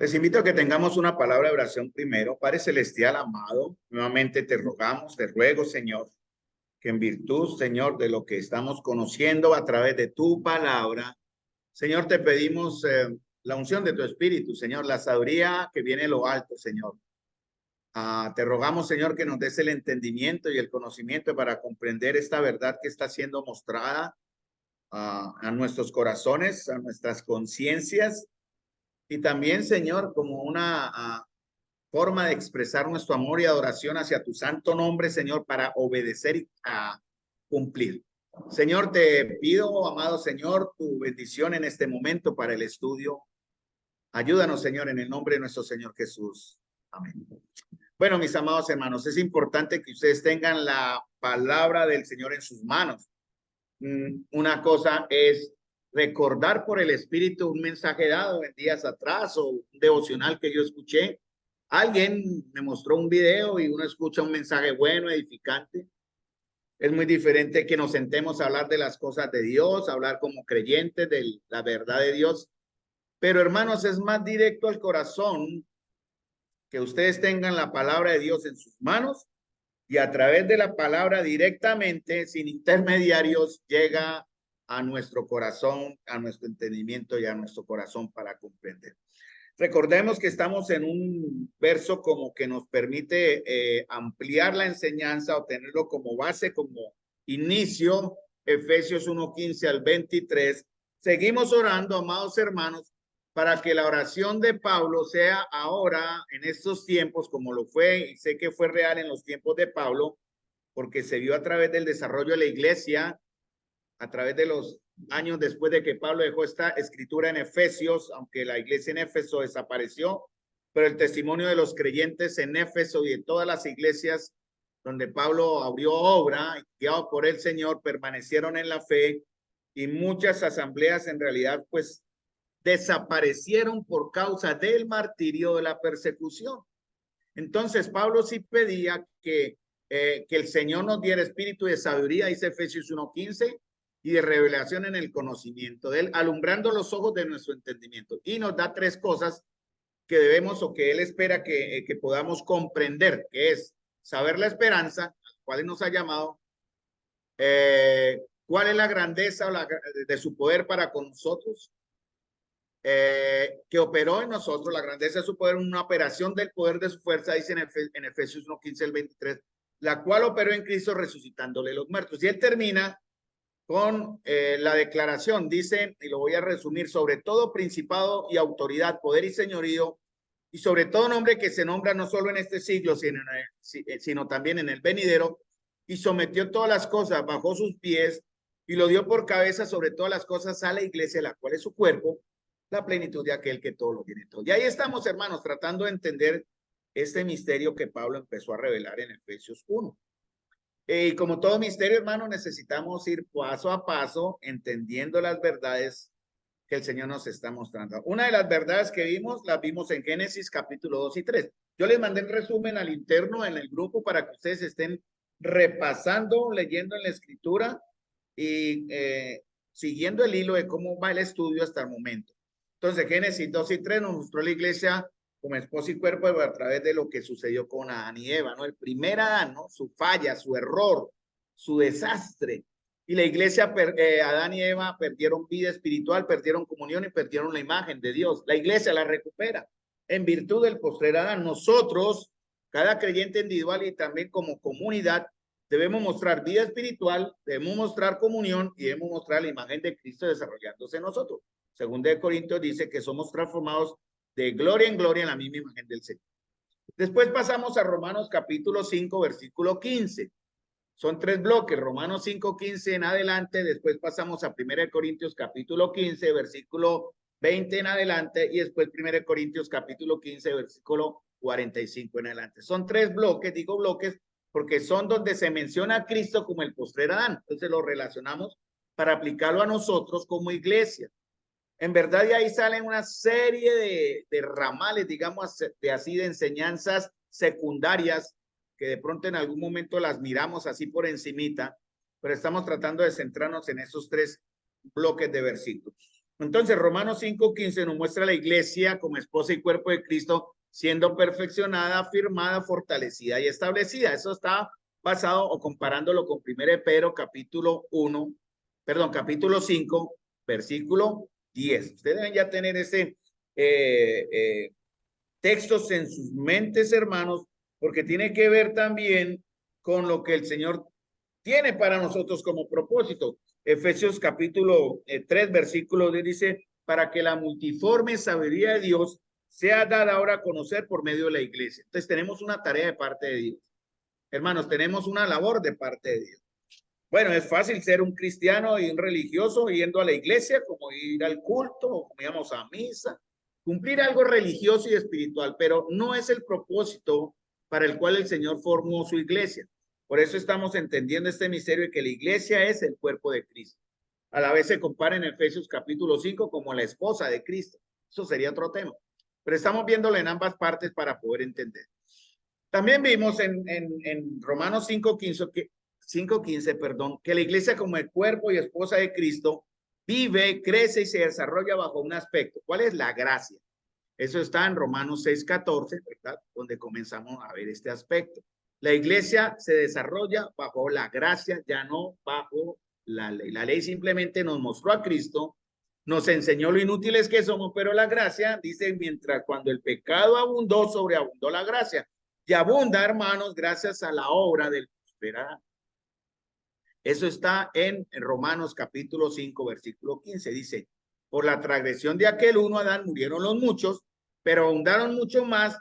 Les invito a que tengamos una palabra de oración primero. Padre Celestial, amado, nuevamente te rogamos, te ruego, Señor, que en virtud, Señor, de lo que estamos conociendo a través de tu palabra, Señor, te pedimos la unción de tu Espíritu, Señor, la sabiduría que viene de lo alto, Señor. Te rogamos, Señor, que nos des el entendimiento y el conocimiento para comprender esta verdad que está siendo mostrada a nuestros corazones, a nuestras conciencias. Y también, Señor, como una forma de expresar nuestro amor y adoración hacia tu santo nombre, Señor, para obedecer y a cumplir. Señor, te pido, amado Señor, tu bendición en este momento para el estudio. Ayúdanos, Señor, en el nombre de nuestro Señor Jesús. Amén. Bueno, mis amados hermanos, es importante que ustedes tengan la palabra del Señor en sus manos. Una cosa es recordar por el Espíritu un mensaje dado en días atrás o un devocional que yo escuché. Alguien me mostró un video y uno escucha un mensaje bueno, edificante. Es muy diferente que nos sentemos a hablar de las cosas de Dios, a hablar como creyentes de la verdad de Dios. Pero hermanos, es más directo al corazón que ustedes tengan la palabra de Dios en sus manos y a través de la palabra directamente, sin intermediarios, llega a nuestro corazón, a nuestro entendimiento y a nuestro corazón para comprender. Recordemos que estamos en un verso como que nos permite ampliar la enseñanza o tenerlo como base, como inicio, Efesios 1:15 al 23. Seguimos orando, amados hermanos, para que la oración de Pablo sea ahora, en estos tiempos, como lo fue, y sé que fue real en los tiempos de Pablo, porque se vio a través del desarrollo de la iglesia, a través de los años después de que Pablo dejó esta escritura en Efesios, aunque la iglesia en Éfeso desapareció, pero el testimonio de los creyentes en Éfeso y de todas las iglesias donde Pablo abrió obra, guiado por el Señor, permanecieron en la fe y muchas asambleas en realidad pues desaparecieron por causa del martirio, de la persecución. Entonces Pablo sí pedía que el Señor nos diera espíritu de sabiduría, dice Efesios 1:15, y de revelación en el conocimiento de él, alumbrando los ojos de nuestro entendimiento. Y nos da tres cosas que debemos o que él espera que podamos comprender, que es saber la esperanza, a la cual nos ha llamado, cuál es la grandeza de su poder para con nosotros, que operó en nosotros, la grandeza de su poder, una operación del poder de su fuerza, dice en Efesios 1:15 al 23, la cual operó en Cristo resucitándole los muertos. Y él termina con la declaración, dice, y lo voy a resumir, sobre todo principado y autoridad, poder y señorío, y sobre todo nombre que se nombra no solo en este siglo, sino también en el venidero, y sometió todas las cosas bajo sus pies, y lo dio por cabeza sobre todas las cosas a la iglesia, la cual es su cuerpo, la plenitud de aquel que todo lo tiene todo. Y ahí estamos, hermanos, tratando de entender este misterio que Pablo empezó a revelar en Efesios 1. Y como todo misterio, hermano, necesitamos ir paso a paso entendiendo las verdades que el Señor nos está mostrando. Una de las verdades que vimos, las vimos en Génesis capítulo 2 y 3. Yo les mandé el resumen al interno en el grupo para que ustedes estén repasando, leyendo en la escritura y siguiendo el hilo de cómo va el estudio hasta el momento. Entonces, Génesis 2 y 3 nos mostró la iglesia como esposo y cuerpo a través de lo que sucedió con Adán y Eva, ¿no? El primer Adán, ¿no? Su falla, su error, su desastre. Y la iglesia, Adán y Eva perdieron vida espiritual, perdieron comunión y perdieron la imagen de Dios. La iglesia la recupera en virtud del postrer Adán. Nosotros, cada creyente individual y también como comunidad, debemos mostrar vida espiritual, debemos mostrar comunión y debemos mostrar la imagen de Cristo desarrollándose en nosotros. Según de Corintios dice que somos transformados de gloria en gloria en la misma imagen del Señor. Después pasamos a Romanos capítulo 5, versículo 15. Son tres bloques, Romanos 5:15 en adelante, después pasamos a 1 Corintios capítulo 15, versículo 20 en adelante, y después 1 Corintios capítulo 15, versículo 45 en adelante. Son tres bloques, digo bloques, porque son donde se menciona a Cristo como el postrer Adán. Entonces lo relacionamos para aplicarlo a nosotros como iglesia. En verdad, de ahí salen una serie de ramales, digamos, de enseñanzas secundarias que de pronto en algún momento las miramos así por encimita, pero estamos tratando de centrarnos en esos tres bloques de versículos. Entonces, Romanos 5:15 nos muestra a la iglesia como esposa y cuerpo de Cristo, siendo perfeccionada, afirmada, fortalecida y establecida. Eso está basado o comparándolo con 1 Pedro capítulo 5, versículo 10. Ustedes deben ya tener ese textos en sus mentes, hermanos, porque tiene que ver también con lo que el Señor tiene para nosotros como propósito. Efesios capítulo 3, versículo 10 dice, para que la multiforme sabiduría de Dios sea dada ahora a conocer por medio de la iglesia. Entonces tenemos una tarea de parte de Dios. Hermanos, tenemos una labor de parte de Dios. Bueno, es fácil ser un cristiano y un religioso yendo a la iglesia, como ir al culto, o como íbamos a misa, cumplir algo religioso y espiritual, pero no es el propósito para el cual el Señor formó su iglesia. Por eso estamos entendiendo este misterio de que la iglesia es el cuerpo de Cristo. A la vez se compara en Efesios capítulo 5 como la esposa de Cristo. Eso sería otro tema. Pero estamos viéndolo en ambas partes para poder entender. También vimos en Romanos 5:15, perdón, que la iglesia como el cuerpo y esposa de Cristo vive, crece y se desarrolla bajo un aspecto. ¿Cuál es la gracia? Eso está en Romanos 6:14, ¿verdad? Donde comenzamos a ver este aspecto. La iglesia se desarrolla bajo la gracia, ya no bajo la ley. La ley simplemente nos mostró a Cristo, nos enseñó lo inútiles que somos, pero la gracia, dice, mientras cuando el pecado abundó, sobreabundó la gracia. Y abunda, hermanos, gracias a la obra del prosperar. Eso está en Romanos capítulo 5, versículo 15. Dice, por la transgresión de aquel uno, Adán, murieron los muchos, pero abundaron mucho más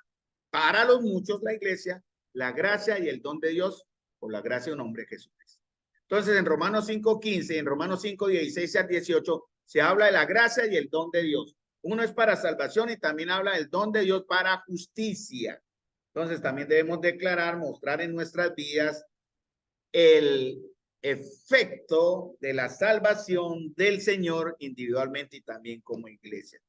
para los muchos la iglesia, la gracia y el don de Dios por la gracia de un hombre Jesucristo. Entonces, en Romanos 5:15, en Romanos 5:16 al 18, se habla de la gracia y el don de Dios. Uno es para salvación y también habla del don de Dios para justicia. Entonces, también debemos declarar, mostrar en nuestras vidas el efecto de la salvación del Señor individualmente y también como iglesia,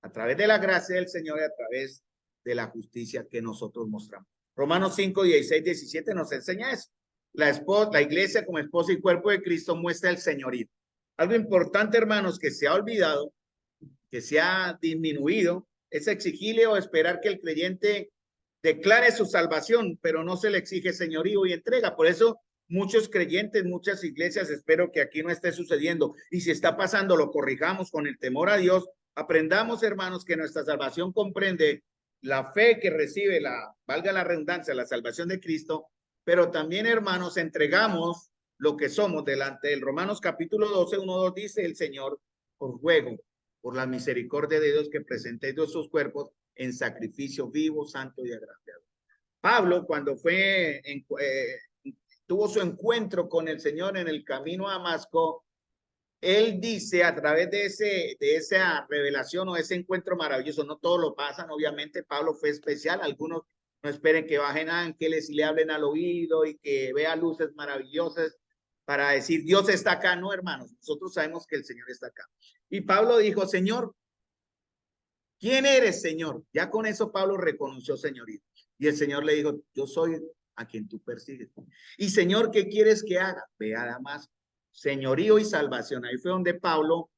a través de la gracia del Señor y a través de la justicia que nosotros mostramos. Romanos 5:16-17 nos enseña eso. La iglesia como esposa y cuerpo de Cristo muestra el señorío. Algo importante, hermanos, que se ha olvidado, que se ha disminuido, es exigirle o esperar que el creyente declare su salvación, pero no se le exige señorío y entrega. Por eso muchos creyentes, muchas iglesias, espero que aquí no esté sucediendo. Y si está pasando, lo corrijamos con el temor a Dios. Aprendamos, hermanos, que nuestra salvación comprende la fe que recibe valga la redundancia, la salvación de Cristo, pero también, hermanos, entregamos lo que somos delante del Romanos capítulo 12, 1-2 dice el Señor, os ruego por la misericordia de Dios que presentéis vuestros cuerpos en sacrificio vivo, santo y agradable. Pablo, cuando tuvo su encuentro con el Señor en el camino a Damasco, él dice a través de esa revelación o ese encuentro maravilloso, no todos lo pasan, obviamente Pablo fue especial, algunos no esperen que bajen ángeles y le hablen al oído y que vea luces maravillosas para decir Dios está acá. No, hermanos, nosotros sabemos que el Señor está acá. Y Pablo dijo, Señor, ¿quién eres, Señor? Ya con eso Pablo reconoció señorío. Y el Señor le dijo, yo soy a quien tú persigues. Y Señor, ¿qué quieres que haga? Ve a Damasco. Señorío y salvación. Ahí fue donde Pablo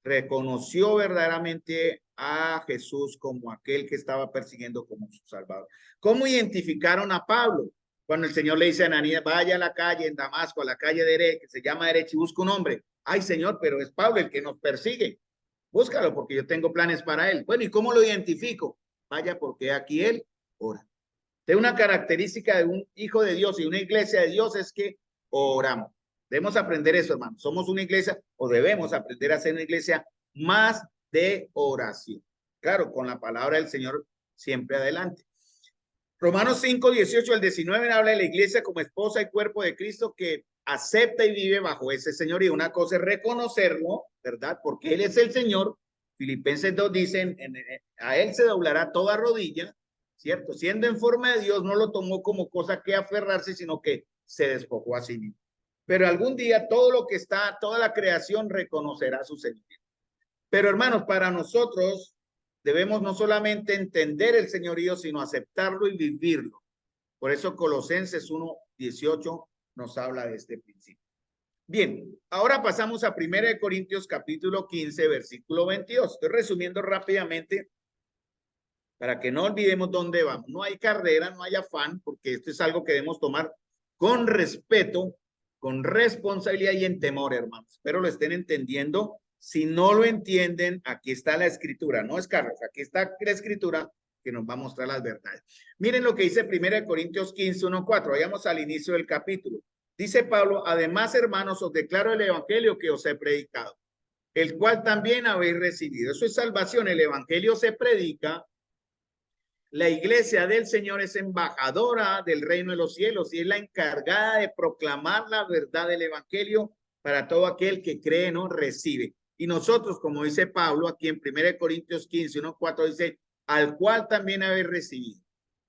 reconoció verdaderamente a Jesús como aquel que estaba persiguiendo como su Salvador. ¿Cómo identificaron a Pablo? Cuando el Señor le dice a Ananías, vaya a la calle en Damasco, a la calle derecha, que se llama derecha, y busca un hombre. Ay, Señor, pero es Pablo el que nos persigue. Búscalo porque yo tengo planes para él. Bueno, ¿y cómo lo identifico? Vaya porque aquí él ora. De una característica de un hijo de Dios y una iglesia de Dios es que oramos. Debemos aprender eso, hermano. Somos una iglesia o debemos aprender a ser una iglesia más de oración. Claro, con la palabra del Señor siempre adelante. Romanos 5:18 al 19 habla de la iglesia como esposa y cuerpo de Cristo que acepta y vive bajo ese Señor. Y una cosa es reconocerlo, ¿verdad? Porque Él es el Señor. Filipenses 2 dicen, a Él se doblará toda rodilla, ¿cierto? Siendo en forma de Dios, no lo tomó como cosa que aferrarse, sino que se despojó a sí mismo. Pero algún día todo lo que está, toda la creación reconocerá su Señor. Pero hermanos, para nosotros debemos no solamente entender el señorío, sino aceptarlo y vivirlo. Por eso Colosenses 1:18 nos habla de este principio. Bien, ahora pasamos a 1 Corintios capítulo 15, versículo 22. Estoy resumiendo rápidamente para que no olvidemos dónde vamos. No hay carrera, no hay afán, porque esto es algo que debemos tomar con respeto, con responsabilidad y en temor, hermanos. Espero lo estén entendiendo. Si no lo entienden, aquí está la escritura, no es Carlos, aquí está la escritura que nos va a mostrar las verdades. Miren lo que dice 1 Corintios 15, 1, 4. Vayamos al inicio del capítulo. Dice Pablo, además, hermanos, os declaro el evangelio que os he predicado, el cual también habéis recibido. Eso es salvación. El evangelio se predica. La iglesia del Señor es embajadora del reino de los cielos y es la encargada de proclamar la verdad del evangelio para todo aquel que cree, no recibe. Y nosotros, como dice Pablo aquí en 1 Corintios 15, 1, 4, dice, al cual también habéis recibido.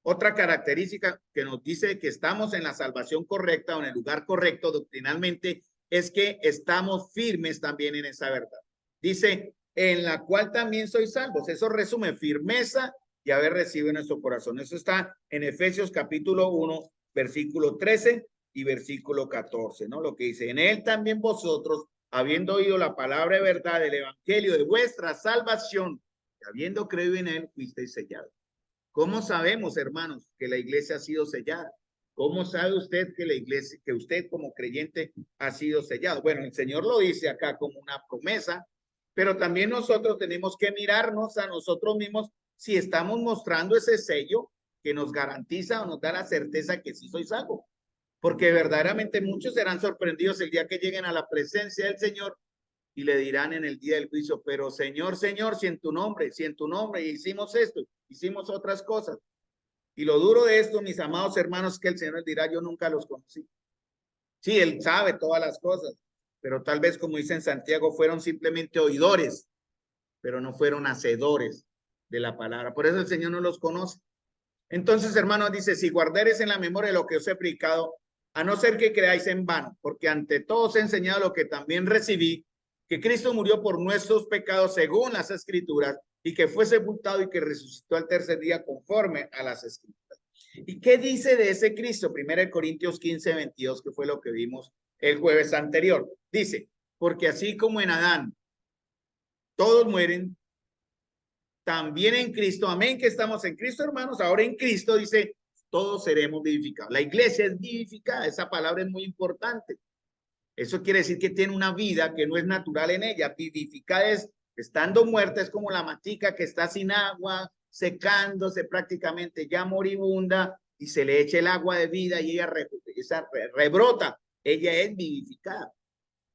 Otra característica que nos dice que estamos en la salvación correcta o en el lugar correcto doctrinalmente es que estamos firmes también en esa verdad. Dice, en la cual también sois salvos. Eso resume firmeza y haber recibido en nuestro corazón. Eso está en Efesios capítulo 1, versículo 13 y versículo 14, ¿no? Lo que dice, en él también vosotros, habiendo oído la palabra de verdad del evangelio de vuestra salvación, y habiendo creído en él, fuisteis sellados. ¿Cómo sabemos, hermanos, que la iglesia ha sido sellada? ¿Cómo sabe usted que la iglesia, que usted como creyente ha sido sellado? Bueno, el Señor lo dice acá como una promesa, pero también nosotros tenemos que mirarnos a nosotros mismos si estamos mostrando ese sello que nos garantiza o nos da la certeza que sí soy salvo. Porque verdaderamente muchos serán sorprendidos el día que lleguen a la presencia del Señor y le dirán en el día del juicio, pero Señor, Señor, si en tu nombre hicimos esto, hicimos otras cosas. Y lo duro de esto, mis amados hermanos, que el Señor dirá, yo nunca los conocí. Sí, Él sabe todas las cosas, pero tal vez, como dice en Santiago, fueron simplemente oidores, pero no fueron hacedores de la palabra. Por eso el Señor no los conoce. Entonces, hermanos, dice, si guardares en la memoria lo que os he predicado, a no ser que creáis en vano, porque ante todo os he enseñado lo que también recibí, que Cristo murió por nuestros pecados según las Escrituras, y que fue sepultado y que resucitó al tercer día conforme a las Escrituras. ¿Y qué dice de ese Cristo? 1 Corintios 15, 22, que fue lo que vimos el jueves anterior. Dice, porque así como en Adán todos mueren, también en Cristo, amén, que estamos en Cristo, hermanos, ahora en Cristo dice, todos seremos vivificados. La iglesia es vivificada, esa palabra es muy importante. Eso quiere decir que tiene una vida que no es natural en ella. Vivificada es, estando muerta, es como la matica que está sin agua, secándose prácticamente, ya moribunda, y se le echa el agua de vida y ella rebrota. Ella es vivificada.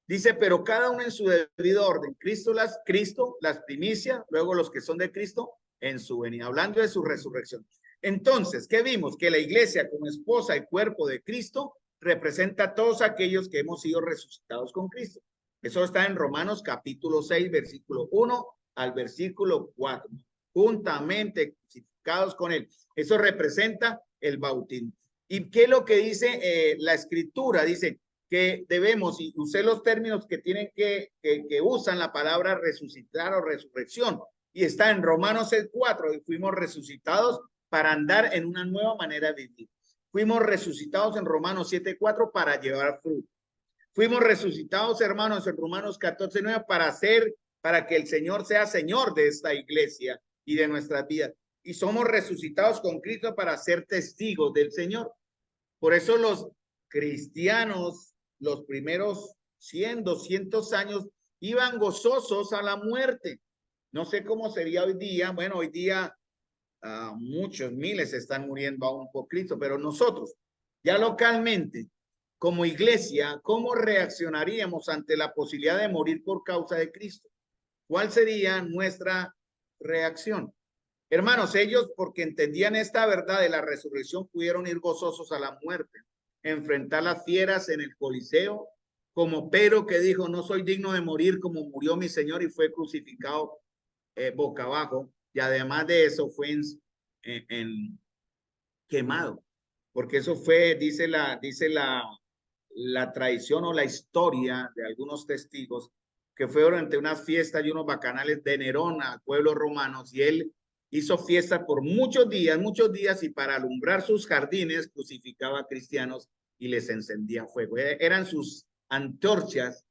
Dice, pero cada uno en su debido orden. Cristo las primicias, luego los que son de Cristo en su venida, hablando de su resurrección. Entonces, ¿qué vimos? Que la iglesia como esposa y cuerpo de Cristo representa a todos aquellos que hemos sido resucitados con Cristo. Eso está en Romanos capítulo 6, versículo 1 al versículo 4. Juntamente crucificados con él. Eso representa el bautismo. ¿Y qué es lo que dice la escritura? Dice, que debemos, y usé los términos que tienen que usan la palabra resucitar o resurrección, y está en Romanos 6:4, y fuimos resucitados para andar en una nueva manera de vivir. Fuimos resucitados en Romanos 7:4 para llevar fruto. Fuimos resucitados, hermanos, en Romanos 14:9 para que el Señor sea Señor de esta iglesia y de nuestras vidas. Y somos resucitados con Cristo para ser testigos del Señor. Por eso los cristianos, los primeros 100, 200 años, iban gozosos a la muerte. No sé cómo sería hoy día. Bueno, hoy día muchos miles están muriendo aún por Cristo, pero nosotros, ya localmente, como iglesia, ¿cómo reaccionaríamos ante la posibilidad de morir por causa de Cristo? ¿Cuál sería nuestra reacción? Hermanos, ellos, porque entendían esta verdad de la resurrección, pudieron ir gozosos a la muerte, enfrentar las fieras en el Coliseo, como Pedro que dijo, no soy digno de morir como murió mi Señor y fue crucificado boca abajo, y además de eso fue en quemado, porque eso fue, dice la tradición o la historia de algunos testigos, que fue durante una fiesta y unos bacanales de Nerón al pueblo romano, y él hizo fiesta por muchos días, y para alumbrar sus jardines crucificaba a cristianos y les encendía fuego. Eran sus antorchas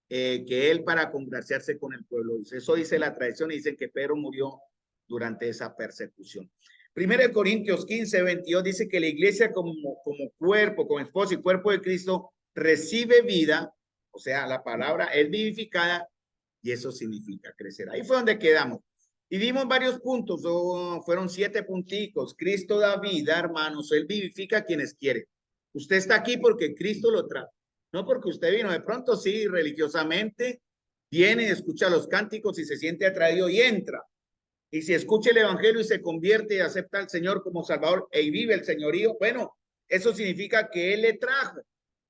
que él para congraciarse con el pueblo. Eso dice la tradición y dicen que Pedro murió durante esa persecución. 1 Corintios 15:22 dice que la iglesia como cuerpo, como esposo y cuerpo de Cristo recibe vida, o sea, la palabra es vivificada y eso significa crecer. Ahí fue donde quedamos. Y vimos varios puntos, fueron 7 punticos. Cristo da vida, hermanos, él vivifica a quienes quiere. Usted está aquí porque Cristo lo trae, no porque usted vino. De pronto sí, religiosamente, viene, escucha los cánticos y se siente atraído y entra. Y si escucha el evangelio y se convierte y acepta al Señor como Salvador y vive el señorío, bueno, eso significa que él le trajo.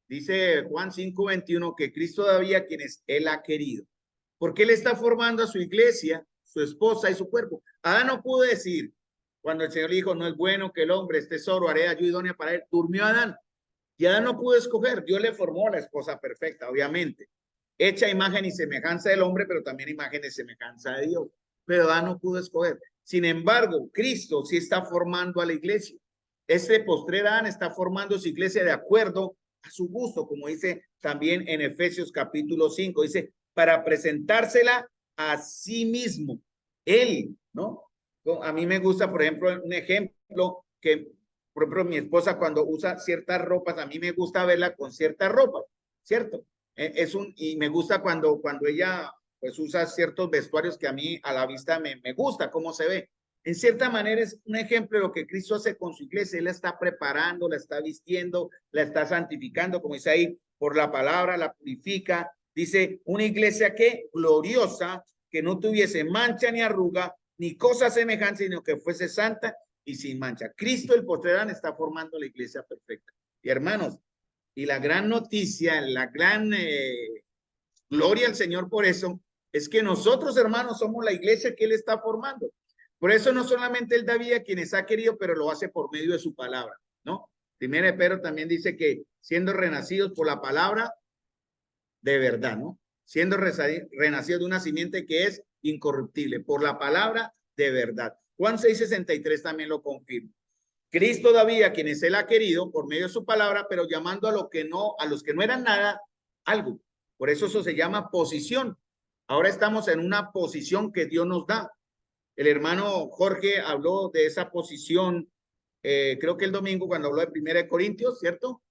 Dice Juan 5:21 que Cristo da vida a quienes él ha querido. Porque él está formando a su iglesia, su esposa y su cuerpo. Adán no pudo decir, cuando el Señor dijo, no es bueno que el hombre esté solo, haré ayuda idónea para él, durmió Adán. Y Adán no pudo escoger, Dios le formó la esposa perfecta, obviamente. Hecha imagen y semejanza del hombre, pero también imagen y semejanza de Dios. Pero Adán no pudo escoger. Sin embargo, Cristo sí está formando a la iglesia. Este postrer Adán está formando su iglesia de acuerdo a su gusto, como dice también en Efesios capítulo 5. Dice, para presentársela a sí mismo. Él, ¿no? A mí me gusta, por ejemplo, un ejemplo que, por ejemplo, mi esposa cuando usa ciertas ropas, a mí me gusta verla con ciertas ropas, ¿cierto? Y me gusta cuando ella pues usa ciertos vestuarios que a mí a la vista me gusta cómo se ve. En cierta manera es un ejemplo de lo que Cristo hace con su iglesia. Él la está preparando, la está vistiendo, la está santificando, como dice ahí, por la palabra, la purifica. Dice, una iglesia que gloriosa, que no tuviese mancha ni arruga, ni cosa semejante, sino que fuese santa y sin mancha. Cristo, el postrer, está formando la iglesia perfecta. Y hermanos, y la gran noticia, la gran gloria al Señor por eso, es que nosotros, hermanos, somos la iglesia que Él está formando. Por eso no solamente Él da vida a quienes ha querido, pero lo hace por medio de su palabra, ¿no? Primero de Pedro también dice que siendo renacidos por la palabra de verdad, ¿no? Siendo renacidos de una simiente que es incorruptible, por la palabra de verdad. Juan 6:63 también lo confirma. Cristo da vida a quienes Él ha querido por medio de su palabra, pero llamando a los que no eran nada, algo. Por eso se llama posición. Ahora estamos en una posición que Dios nos da. El hermano Jorge habló de esa posición, creo que el domingo cuando habló de 1 Corintios, ¿cierto?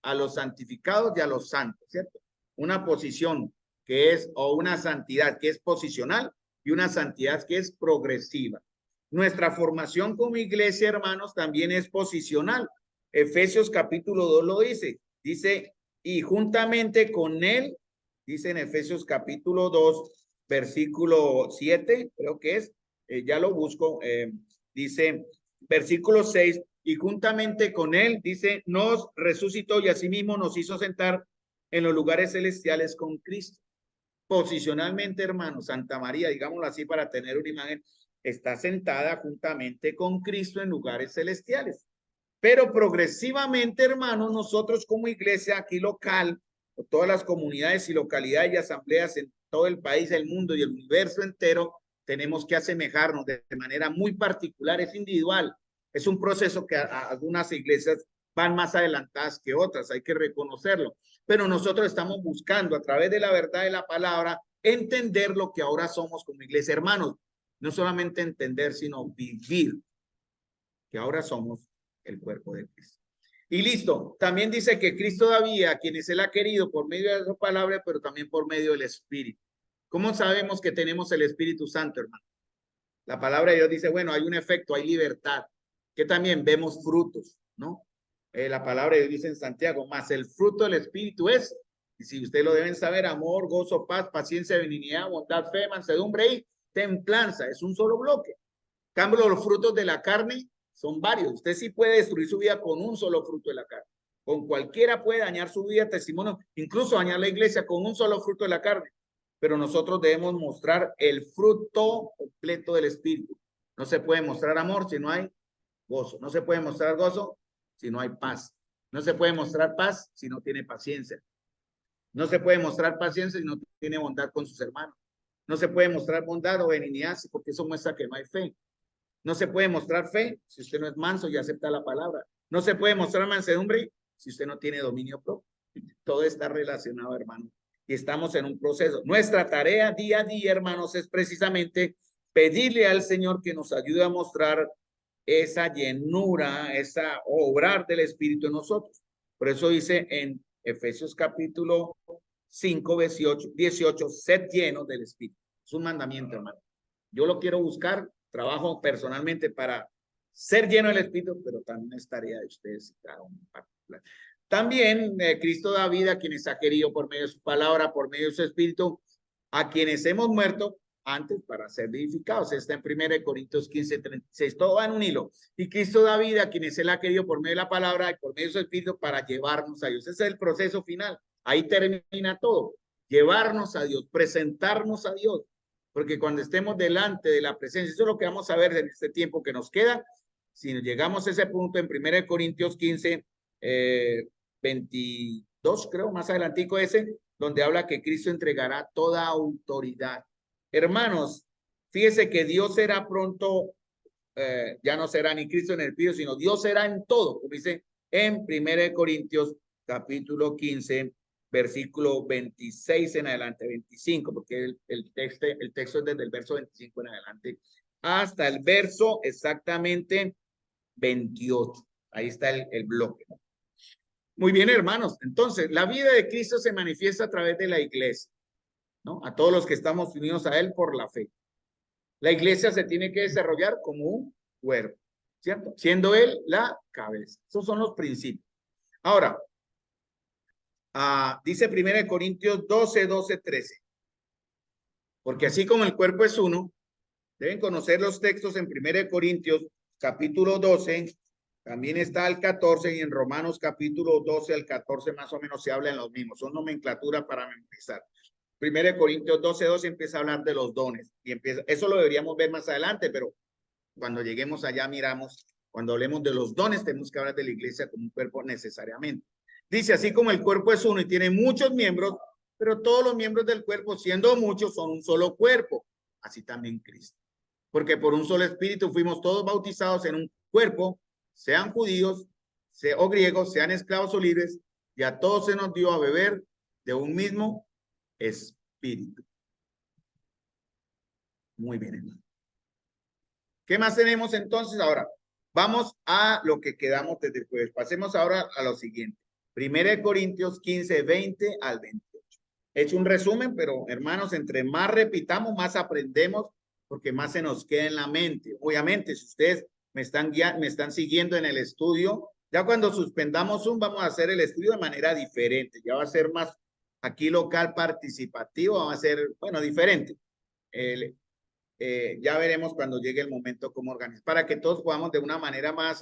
A los santificados y a los santos, ¿cierto? Una posición que es, o una santidad que es posicional y una santidad que es progresiva. Nuestra formación como iglesia, hermanos, también es posicional. Efesios capítulo 2 lo dice. Dice, y juntamente con él, dice en Efesios capítulo 2, versículo 7, creo que es, ya lo busco, dice, versículo 6, y juntamente con él, dice, nos resucitó y asimismo nos hizo sentar en los lugares celestiales con Cristo. Posicionalmente, hermano, Santa María, digámoslo así para tener una imagen, está sentada juntamente con Cristo en lugares celestiales. Pero progresivamente, hermano, nosotros como iglesia aquí local, todas las comunidades y localidades y asambleas en todo el país, el mundo y el universo entero, tenemos que asemejarnos de manera muy particular, es individual. Es un proceso que algunas iglesias van más adelantadas que otras, hay que reconocerlo. Pero nosotros estamos buscando a través de la verdad de la palabra entender lo que ahora somos como iglesia, hermanos. No solamente entender, sino vivir que ahora somos el cuerpo de Cristo. Y listo, también dice que Cristo da vida a quienes Él ha querido por medio de su palabra, pero también por medio del Espíritu. ¿Cómo sabemos que tenemos el Espíritu Santo, hermano? La palabra de Dios dice, bueno, hay un efecto, hay libertad, que también vemos frutos, ¿no? La palabra de Dios dice en Santiago, más el fruto del Espíritu es, y si ustedes lo deben saber, amor, gozo, paz, paciencia, benignidad, bondad, fe, mansedumbre y templanza, es un solo bloque. En cambio, los frutos de la carne son varios. Usted sí puede destruir su vida con un solo fruto de la carne. Con cualquiera puede dañar su vida, testimonio, incluso dañar la iglesia con un solo fruto de la carne. Pero nosotros debemos mostrar el fruto completo del Espíritu. No se puede mostrar amor si no hay gozo. No se puede mostrar gozo si no hay paz. No se puede mostrar paz si no tiene paciencia. No se puede mostrar paciencia si no tiene bondad con sus hermanos. No se puede mostrar bondad o benignidad porque eso muestra que no hay fe. No se puede mostrar fe si usted no es manso y acepta la palabra. No se puede mostrar mansedumbre si usted no tiene dominio propio. Todo está relacionado, hermano. Y estamos en un proceso. Nuestra tarea día a día, hermanos, es precisamente pedirle al Señor que nos ayude a mostrar esa llenura, esa obrar del Espíritu en nosotros. Por eso dice en Efesios capítulo 5, 18, sed llenos del Espíritu. Es un mandamiento, hermano. Yo lo quiero buscar, trabajo personalmente para ser lleno del Espíritu, pero también es tarea de ustedes. También Cristo da vida a quienes ha querido por medio de su palabra, por medio de su Espíritu, a quienes hemos muerto antes para ser vivificados. Está en 1 Corintios 15, 36. Todo va en un hilo. Y Cristo da vida a quienes él ha querido por medio de la palabra y por medio de su Espíritu para llevarnos a Dios. Ese es el proceso final. Ahí termina todo. Llevarnos a Dios, presentarnos a Dios. Porque cuando estemos delante de la presencia, eso es lo que vamos a ver en este tiempo que nos queda. Si llegamos a ese punto en 1 Corintios 15, 22, creo, más adelantico ese, donde habla que Cristo entregará toda autoridad. Hermanos, fíjese que Dios será pronto, ya no será ni Cristo en el Espíritu, sino Dios será en todo, como dice en 1 Corintios capítulo 15, versículo 26 en adelante, 25, porque el texto es desde el verso 25 en adelante, hasta el verso exactamente 28. Ahí está el bloque. Muy bien, hermanos. Entonces, la vida de Cristo se manifiesta a través de la iglesia, ¿no? A todos los que estamos unidos a Él por la fe. La iglesia se tiene que desarrollar como un cuerpo, ¿cierto? Siendo Él la cabeza. Esos son los principios. Ahora, dice 1 Corintios 12, 12, 13. Porque así como el cuerpo es uno, deben conocer los textos en 1 Corintios capítulo 12, también está el 14 y en Romanos capítulo 12 al 14 más o menos se habla en los mismos. Son nomenclatura para memorizar. 1 Corintios 12, 12 empieza a hablar de los dones y empieza, eso lo deberíamos ver más adelante, pero cuando lleguemos allá miramos, cuando hablemos de los dones tenemos que hablar de la iglesia como un cuerpo necesariamente. Dice, así como el cuerpo es uno y tiene muchos miembros, pero todos los miembros del cuerpo, siendo muchos, son un solo cuerpo. Así también Cristo. Porque por un solo espíritu fuimos todos bautizados en un cuerpo, sean judíos o griegos, sean esclavos o libres, y a todos se nos dio a beber de un mismo espíritu. Muy bien, hermano. ¿Qué más tenemos entonces ahora? Vamos a lo que quedamos desde el jueves. Pasemos ahora a lo siguiente. 1 Corintios 15, 20 al 28. He hecho un resumen, pero hermanos, entre más repitamos, más aprendemos, porque más se nos queda en la mente. Obviamente, si ustedes me están siguiendo en el estudio, ya cuando suspendamos Zoom, vamos a hacer el estudio de manera diferente. Ya va a ser más aquí local participativo, va a ser, bueno, diferente. Ya veremos cuando llegue el momento cómo organizar, para que todos podamos de una manera más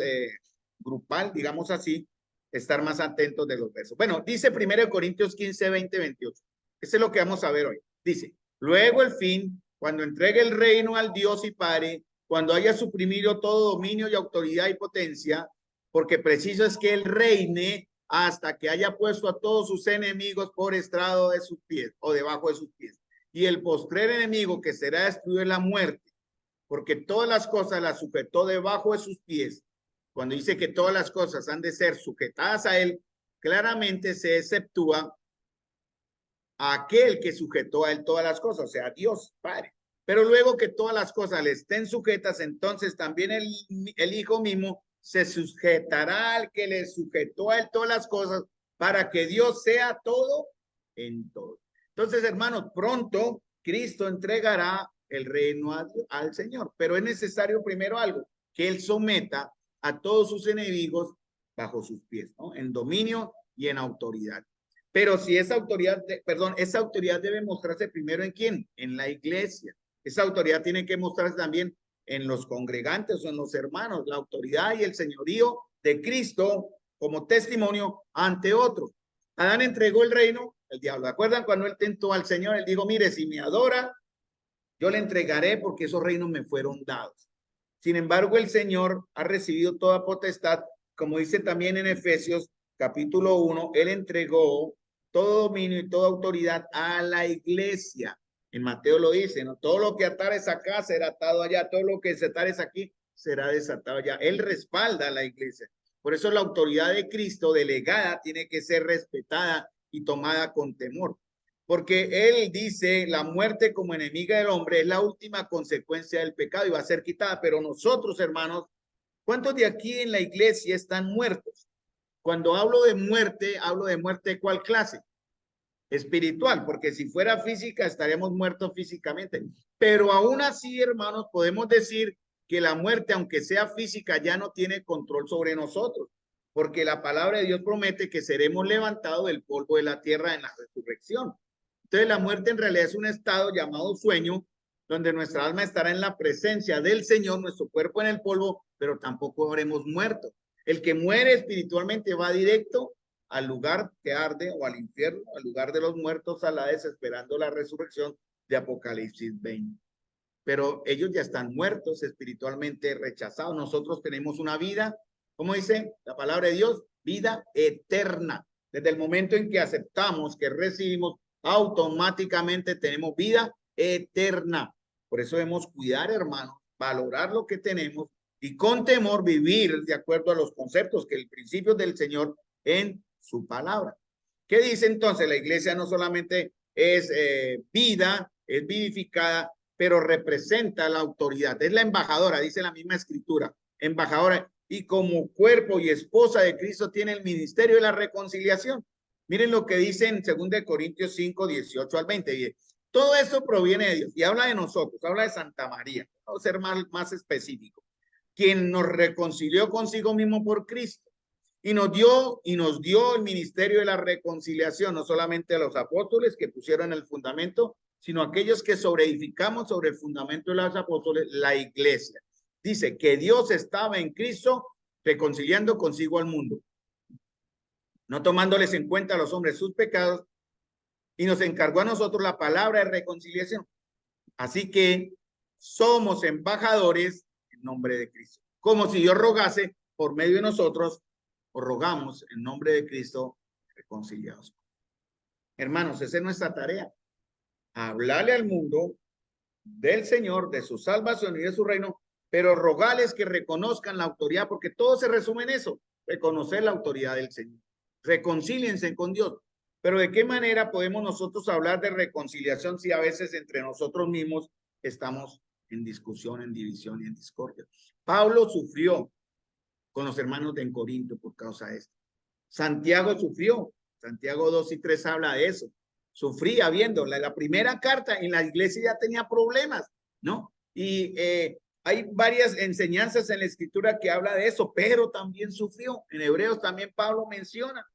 grupal, digamos así, estar más atentos de los versos. Bueno, dice 1 Corintios 15, 20, 28. Eso es lo que vamos a ver hoy. Dice, luego el fin, cuando entregue el reino al Dios y Padre, cuando haya suprimido todo dominio y autoridad y potencia, porque preciso es que Él reine hasta que haya puesto a todos sus enemigos por estrado de sus pies o debajo de sus pies. Y el postrer enemigo que será destruido es la muerte, porque todas las cosas las sujetó debajo de sus pies. Cuando dice que todas las cosas han de ser sujetadas a Él, claramente se exceptúa a aquel que sujetó a Él todas las cosas, o sea, Dios Padre. Pero luego que todas las cosas le estén sujetas, entonces también el Hijo mismo se sujetará al que le sujetó a Él todas las cosas, para que Dios sea todo en todo. Entonces, hermanos, pronto Cristo entregará el reino al Señor, pero es necesario primero algo, que Él someta a todos sus enemigos bajo sus pies, ¿no? En dominio y en autoridad. Pero si esa autoridad, esa autoridad debe mostrarse primero en quién, en la iglesia. Esa autoridad tiene que mostrarse también en los congregantes o en los hermanos, la autoridad y el señorío de Cristo como testimonio ante otros. Adán entregó el reino, el diablo. ¿Acuerdan cuando él tentó al Señor? Él dijo, mire, si me adora, yo le entregaré porque esos reinos me fueron dados. Sin embargo, el Señor ha recibido toda potestad, como dice también en Efesios capítulo 1, Él entregó todo dominio y toda autoridad a la iglesia. En Mateo lo dice, ¿no? Todo lo que atares acá será atado allá, todo lo que desatares aquí será desatado allá. Él respalda a la iglesia. Por eso la autoridad de Cristo delegada tiene que ser respetada y tomada con temor. Porque él dice, la muerte como enemiga del hombre es la última consecuencia del pecado y va a ser quitada. Pero nosotros, hermanos, ¿cuántos de aquí en la iglesia están muertos? Cuando hablo de muerte de ¿cuál clase? Espiritual, porque si fuera física estaríamos muertos físicamente. Pero aún así, hermanos, podemos decir que la muerte, aunque sea física, ya no tiene control sobre nosotros, porque la palabra de Dios promete que seremos levantados del polvo de la tierra en la resurrección. Entonces la muerte en realidad es un estado llamado sueño, donde nuestra alma estará en la presencia del Señor, nuestro cuerpo en el polvo, pero tampoco habremos muerto. El que muere espiritualmente va directo al lugar que arde o al infierno, al lugar de los muertos, a la vez esperando la resurrección de Apocalipsis 20. Pero ellos ya están muertos, espiritualmente rechazados. Nosotros tenemos una vida, ¿cómo dice la palabra de Dios? Vida eterna. Desde el momento en que aceptamos, que recibimos, automáticamente tenemos vida eterna. Por eso debemos cuidar, hermanos, valorar lo que tenemos y con temor vivir de acuerdo a los conceptos que el principio del Señor en su palabra. ¿Qué dice entonces? La iglesia no solamente es vida, es vivificada, pero representa la autoridad. Es la embajadora, dice la misma escritura, embajadora. Y como cuerpo y esposa de Cristo tiene el ministerio de la reconciliación. Miren lo que dice en 2 Corintios 5, 18 al 20. Todo eso proviene de Dios y habla de nosotros, habla de Santa María. Vamos a ser más específico. Quien nos reconcilió consigo mismo por Cristo y nos dio el ministerio de la reconciliación, no solamente a los apóstoles que pusieron el fundamento, sino aquellos que sobreedificamos sobre el fundamento de los apóstoles, la iglesia. Dice que Dios estaba en Cristo reconciliando consigo al mundo, no tomándoles en cuenta a los hombres sus pecados, y nos encargó a nosotros la palabra de reconciliación. Así que somos embajadores en nombre de Cristo. Como si Dios rogase por medio de nosotros, o rogamos en nombre de Cristo, reconciliados. Hermanos, esa es nuestra tarea. Hablarle al mundo del Señor, de su salvación y de su reino, pero rogarles que reconozcan la autoridad, porque todo se resume en eso, reconocer la autoridad del Señor. Reconcíliense con Dios. Pero ¿de qué manera podemos nosotros hablar de reconciliación si a veces entre nosotros mismos estamos en discusión, en división y en discordia? Pablo sufrió con los hermanos de Corinto por causa de esto. Santiago sufrió. Santiago 2 y 3 habla de eso. Sufría viendo la primera carta en la iglesia ya tenía problemas, ¿no? Y hay varias enseñanzas en la escritura que habla de eso, pero también sufrió. En Hebreos también Pablo menciona.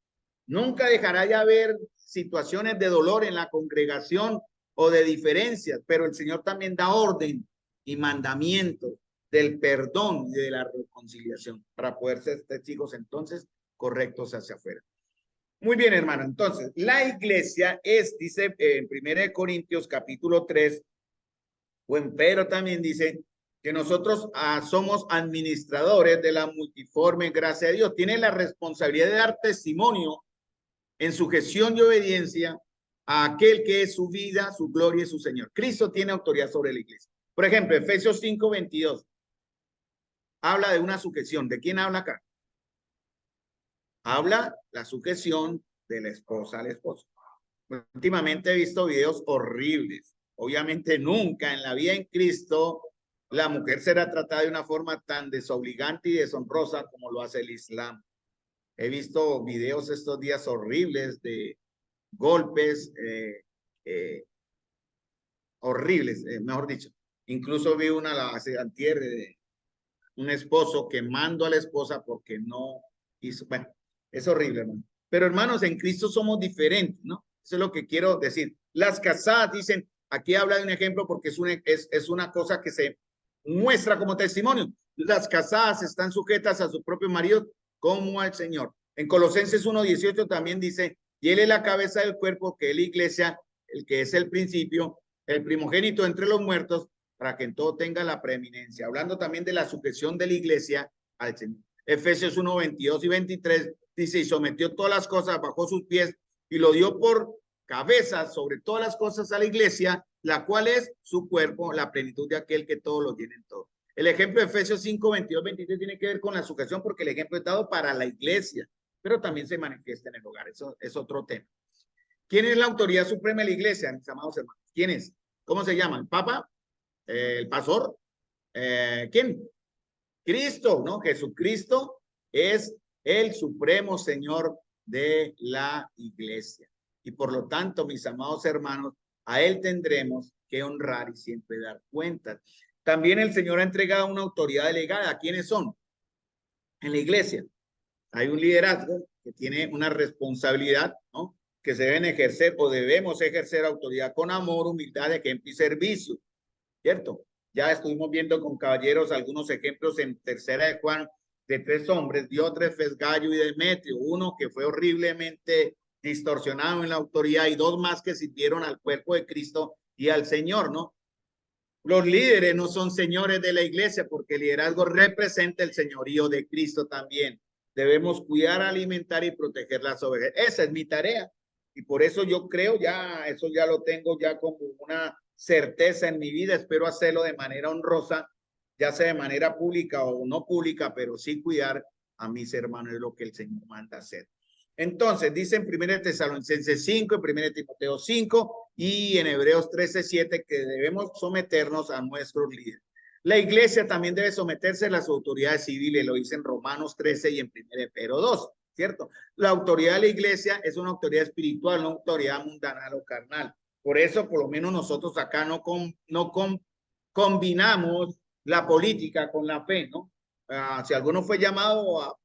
Nunca dejará de haber situaciones de dolor en la congregación o de diferencias, pero el Señor también da orden y mandamientos del perdón y de la reconciliación para poder ser testigos entonces correctos hacia afuera. Muy bien, hermano. Entonces, la iglesia es, dice en 1 Corintios capítulo 3, o en Pedro también dice que nosotros somos administradores de la multiforme gracia de Dios. Tiene la responsabilidad de dar testimonio en sujeción y obediencia a aquel que es su vida, su gloria y su Señor. Cristo tiene autoridad sobre la iglesia. Por ejemplo, Efesios 5, 22. Habla de una sujeción. ¿De quién habla acá? Habla la sujeción de la esposa al esposo. Últimamente he visto videos horribles. Obviamente nunca en la vida en Cristo la mujer será tratada de una forma tan desobligante y deshonrosa como lo hace el Islam. He visto videos estos días horribles de golpes, horribles, mejor dicho. Incluso vi una hace antier de un esposo quemando a la esposa porque no hizo, bueno, es horrible, hermano. Pero hermanos, en Cristo somos diferentes, ¿no? Eso es lo que quiero decir. Las casadas dicen, aquí habla de un ejemplo porque es una cosa que se muestra como testimonio. Las casadas están sujetas a su propio marido como al Señor. En Colosenses 1:18 también dice, y él es la cabeza del cuerpo, que es la iglesia, el que es el principio, el primogénito entre los muertos, para que en todo tenga la preeminencia. Hablando también de la sujeción de la iglesia al Señor. Efesios 1:22 y 23 dice, y sometió todas las cosas bajo sus pies y lo dio por cabeza sobre todas las cosas a la iglesia, la cual es su cuerpo, la plenitud de aquel que todo lo tiene en todo. El ejemplo de Efesios 5, 22, 23 tiene que ver con la sujeción porque el ejemplo es dado para la iglesia, pero también se manifiesta en el hogar. Eso es otro tema. ¿Quién es la autoridad suprema de la iglesia, mis amados hermanos? ¿Quién es? ¿Cómo se llama? ¿El Papa? ¿El pastor? ¿Quién? Cristo, ¿no? Jesucristo es el supremo Señor de la iglesia. Y por lo tanto, mis amados hermanos, a Él tendremos que honrar y siempre dar cuentas. También el Señor ha entregado una autoridad delegada. ¿Quiénes son? En la iglesia hay un liderazgo que tiene una responsabilidad, ¿no? Que se deben ejercer o debemos ejercer autoridad con amor, humildad, ejemplo y servicio, ¿cierto? Ya estuvimos viendo con caballeros algunos ejemplos en Tercera de Juan de 3 hombres, Diótrefes, Gallo y Demetrio, uno que fue horriblemente distorsionado en la autoridad y 2 más que sirvieron al cuerpo de Cristo y al Señor, ¿no? Los líderes no son señores de la iglesia porque el liderazgo representa el señorío de Cristo también. Debemos cuidar, alimentar y proteger las ovejas. Esa es mi tarea. Y por eso yo creo ya, eso ya lo tengo ya como una certeza en mi vida. Espero hacerlo de manera honrosa, ya sea de manera pública o no pública, pero sí cuidar a mis hermanos es lo que el Señor manda hacer. Entonces, dice en 1 Tesalonicenses 5, en 1 Timoteo 5 y en Hebreos 13:7 que debemos someternos a nuestros líderes. La iglesia también debe someterse a las autoridades civiles, lo dice en Romanos 13 y en 1 Pedro 2, ¿cierto? La autoridad de la iglesia es una autoridad espiritual, no autoridad mundana o carnal. Por eso, por lo menos nosotros acá no combinamos la política con la fe, ¿no? Si alguno fue llamado a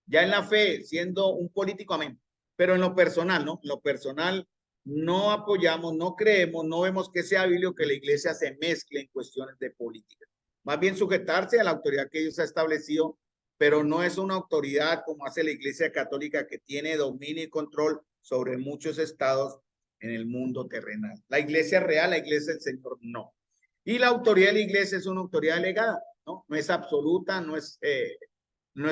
ya en la fe, siendo un político, amén. Pero en lo personal, ¿no? En lo personal, no apoyamos, no creemos, no vemos que sea bíblico que la iglesia se mezcle en cuestiones de política. Más bien sujetarse a la autoridad que Dios ha establecido, pero no es una autoridad como hace la iglesia católica que tiene dominio y control sobre muchos estados en el mundo terrenal. La iglesia real, la iglesia del Señor, no. Y la autoridad de la iglesia es una autoridad delegada, ¿no? No es absoluta, no es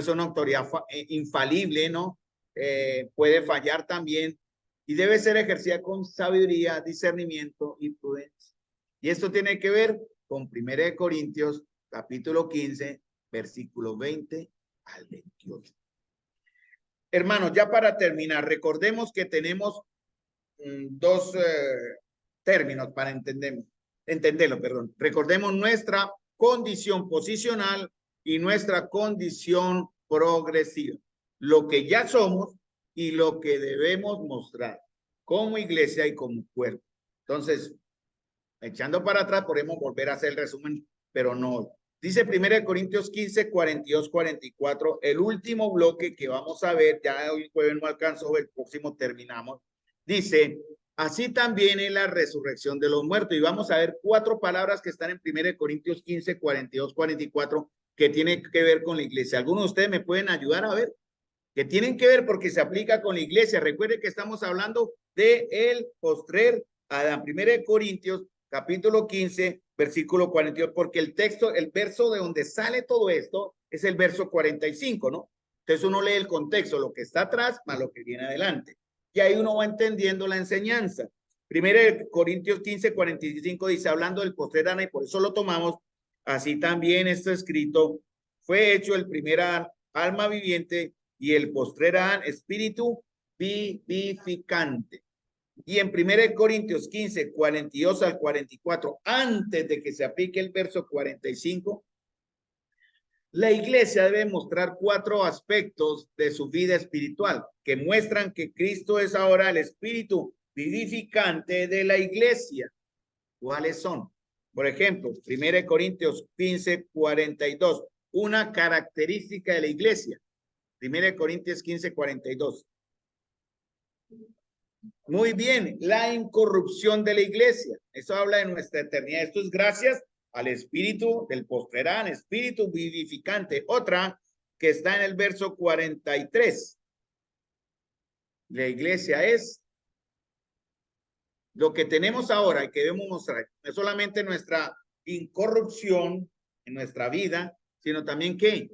una autoridad infalible, ¿no? Puede fallar también y debe ser ejercida con sabiduría, discernimiento y prudencia. Y esto tiene que ver con 1 Corintios, capítulo 15, versículo 20 al 28. Hermanos, ya para terminar, recordemos que tenemos 2 términos para entenderlo, perdón. Recordemos nuestra condición posicional y nuestra condición progresiva, lo que ya somos y lo que debemos mostrar como iglesia y como cuerpo. Entonces, echando para atrás, podemos volver a hacer el resumen, pero no. Dice 1 Corintios 15, 42, 44, el último bloque que vamos a ver, ya hoy jueves no alcanzó, el próximo terminamos. Dice, así también es la resurrección de los muertos. Y vamos a ver 4 palabras que están en 1 Corintios 15, 42, 44, que tienen que ver con la iglesia. ¿Algunos de ustedes me pueden ayudar a ver? Que tienen que ver porque se aplica con la iglesia. Recuerde que estamos hablando de el postrer Adán. 1 Corintios, capítulo 15, versículo 42, porque el texto, el verso de donde sale todo esto es el verso 45, ¿no? Entonces uno lee el contexto, lo que está atrás más lo que viene adelante. Y ahí uno va entendiendo la enseñanza. 1 Corintios 15, 45 dice, hablando del postrer Adán, y por eso lo tomamos, así también está escrito, fue hecho el primer alma viviente y el postrer Adán, espíritu vivificante. Y en 1 Corintios 15, 42 al 44, antes de que se aplique el verso 45, la iglesia debe mostrar 4 aspectos de su vida espiritual que muestran que Cristo es ahora el espíritu vivificante de la iglesia. ¿Cuáles son? Por ejemplo, 1 Corintios 15, 42, una característica de la iglesia. 1 Corintios 15, 42. Muy bien, la incorrupción de la iglesia. Eso habla de nuestra eternidad. Esto es gracias al espíritu del postrer Adán, espíritu vivificante. Otra que está en el verso 43. La iglesia es lo que tenemos ahora y que debemos mostrar. No es solamente nuestra incorrupción en nuestra vida, sino también ¿qué?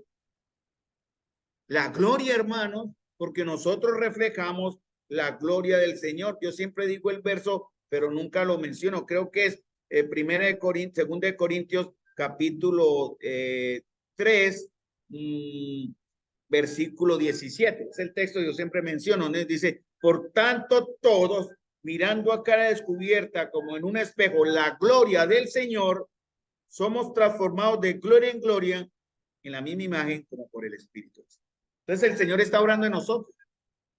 La gloria, hermanos, porque nosotros reflejamos la gloria del Señor. Yo siempre digo el verso, pero nunca lo menciono. Creo que es 2 Corintios, capítulo 3, versículo 17. Es el texto que yo siempre menciono, ¿no? Dice, por tanto todos, mirando a cara descubierta como en un espejo la gloria del Señor, somos transformados de gloria en gloria en la misma imagen como por el Espíritu. Entonces el Señor está obrando en nosotros.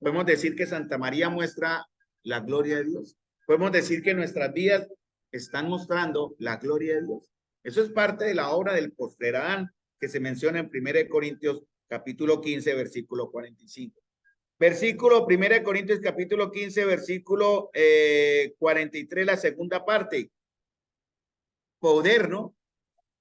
Podemos decir que Santa María muestra la gloria de Dios. Podemos decir que nuestras vidas están mostrando la gloria de Dios. Eso es parte de la obra del postrer Adán que se menciona en 1 Corintios capítulo 15, versículo 45. Versículo 1 Corintios capítulo 15, versículo 43, la segunda parte. Poder, ¿no?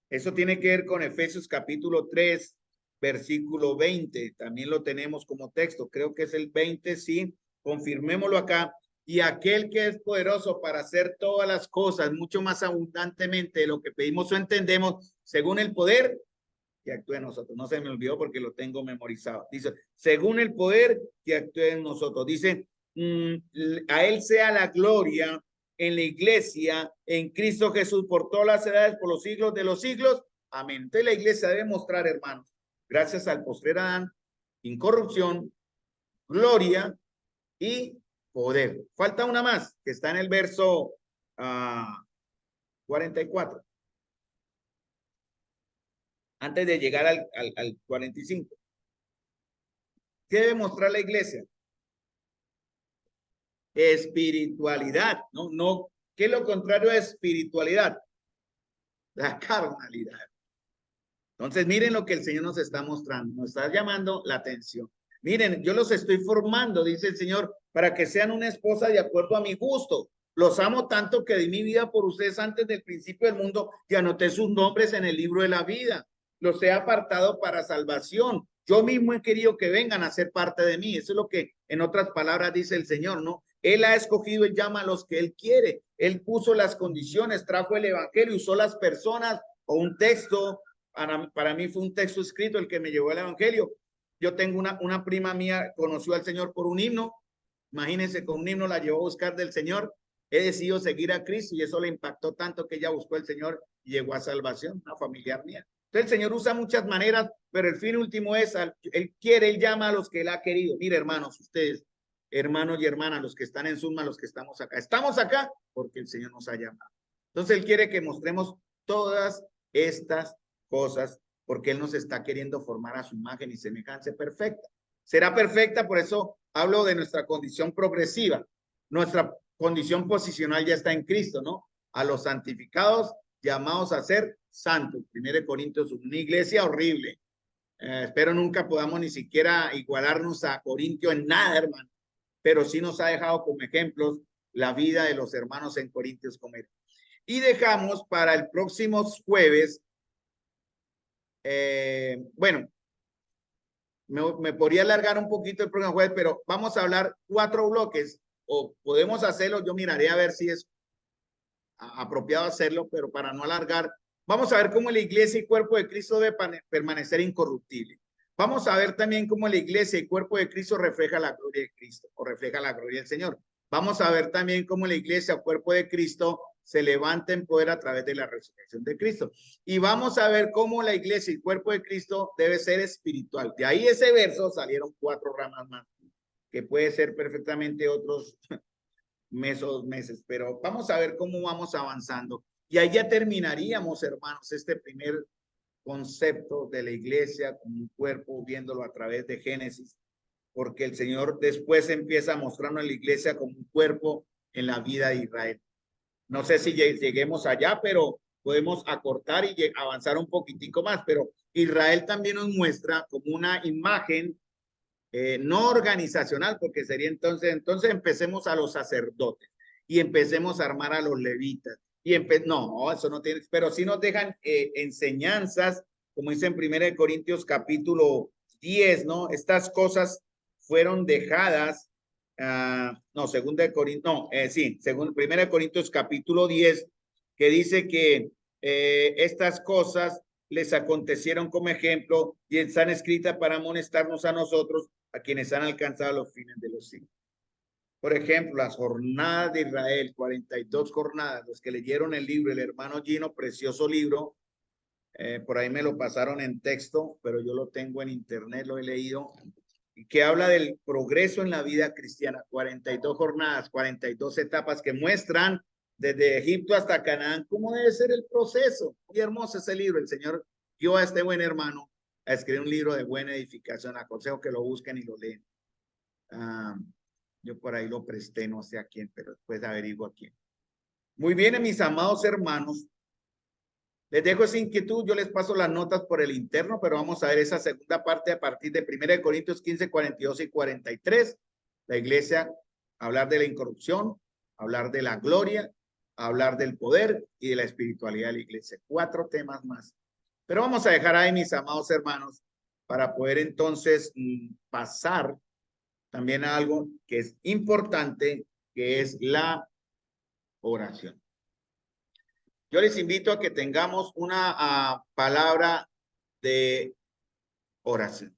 Eso tiene que ver con Efesios capítulo 3, versículo 20. También lo tenemos como texto. Creo que es el 20, sí. Confirmémoslo acá. Y aquel que es poderoso para hacer todas las cosas mucho más abundantemente de lo que pedimos o entendemos, según el poder que actúe en nosotros. No se me olvidó porque lo tengo memorizado. Dice, según el poder que actúe en nosotros. Dice, a él sea la gloria en la iglesia, en Cristo Jesús, por todas las edades, por los siglos de los siglos. Amén. Entonces la iglesia debe mostrar, hermanos, gracias al postrer Adán, incorrupción, gloria y poder. Falta una más, que está en el verso 44. Antes de llegar al 45. ¿Qué debe mostrar la iglesia? Espiritualidad, ¿no? No, ¿qué es lo contrario de espiritualidad? La carnalidad. Entonces, miren lo que el Señor nos está mostrando, nos está llamando la atención. Miren, yo los estoy formando, dice el Señor, para que sean una esposa de acuerdo a mi gusto. Los amo tanto que di mi vida por ustedes antes del principio del mundo y anoté sus nombres en el libro de la vida. Los he apartado para salvación. Yo mismo he querido que vengan a ser parte de mí. Eso es lo que en otras palabras dice el Señor, ¿no? Él ha escogido y llama a los que Él quiere. Él puso las condiciones, trajo el evangelio, usó las personas o un texto. Para mí fue un texto escrito el que me llevó al evangelio. Yo tengo una prima mía, conoció al Señor por un himno. Imagínense, con un himno la llevó a buscar del Señor. He decidido seguir a Cristo y eso le impactó tanto que ella buscó al Señor y llegó a salvación, una familiar mía. Entonces el Señor usa muchas maneras, pero el fin último es, Él quiere, Él llama a los que Él ha querido. Mire, hermanos, ustedes, hermanos y hermanas, los que están en Suma, los que estamos acá porque el Señor nos ha llamado. Entonces Él quiere que mostremos todas estas cosas porque Él nos está queriendo formar a su imagen y semejanza perfecta. Será perfecta, por eso hablo de nuestra condición progresiva. Nuestra condición posicional ya está en Cristo, ¿no? A los santificados llamados a ser santos. 1 Corintios, una iglesia horrible. Espero nunca podamos ni siquiera igualarnos a Corintio en nada, hermano. Pero sí nos ha dejado como ejemplos la vida de los hermanos en Corintios como era. Y dejamos para el próximo jueves, bueno, me podría alargar un poquito el próximo jueves, pero vamos a hablar 4 bloques o podemos hacerlo. Yo miraré a ver si es apropiado hacerlo, pero para no alargar, vamos a ver cómo la iglesia y cuerpo de Cristo debe permanecer incorruptible. Vamos a ver también cómo la iglesia y cuerpo de Cristo refleja la gloria de Cristo o refleja la gloria del Señor. Vamos a ver también cómo la iglesia o cuerpo de Cristo se levanta en poder a través de la resurrección de Cristo. Y vamos a ver cómo la iglesia y cuerpo de Cristo debe ser espiritual. De ahí ese verso salieron 4 ramas más, que puede ser perfectamente otros meses, pero vamos a ver cómo vamos avanzando. Y ahí ya terminaríamos, hermanos, este primer concepto de la iglesia como un cuerpo, viéndolo a través de Génesis, porque el Señor después empieza a mostrarnos la iglesia como un cuerpo en la vida de Israel. No sé si lleguemos allá, pero podemos acortar y avanzar un poquitico más, pero Israel también nos muestra como una imagen no organizacional, porque sería entonces empecemos a los sacerdotes y empecemos a armar a los levitas. No, eso no tiene, pero sí nos dejan enseñanzas, como dice en 1 Corintios capítulo 10, ¿no? Estas cosas fueron dejadas, no, 2 Corintios, no, sí, según 1 Corintios capítulo 10, que dice que estas cosas les acontecieron como ejemplo y están escritas para amonestarnos a nosotros, a quienes han alcanzado los fines de los siglos. Por ejemplo, las jornadas de Israel, 42 jornadas, los que leyeron el libro, el hermano Gino, precioso libro, Por ahí me lo pasaron en texto, pero yo lo tengo en internet, lo he leído, y que habla del progreso en la vida cristiana. 42 jornadas, 42 etapas que muestran desde Egipto hasta Canaán cómo debe ser el proceso. Muy hermoso ese libro. El Señor dio a este buen hermano a escribir un libro de buena edificación. Aconsejo que lo busquen y lo leen. Yo por ahí lo presté, no sé a quién, pero después averiguo a quién. Muy bien, mis amados hermanos. Les dejo esa inquietud, yo les paso las notas por el interno, pero vamos a ver esa segunda parte a partir de 1 Corintios 15, 42 y 43. La iglesia, hablar de la incorrupción, hablar de la gloria, hablar del poder y de la espiritualidad de la iglesia. 4 temas más. Pero vamos a dejar ahí, mis amados hermanos, para poder entonces pasar también a algo que es importante, que es la oración. Yo les invito a que tengamos una palabra de oración.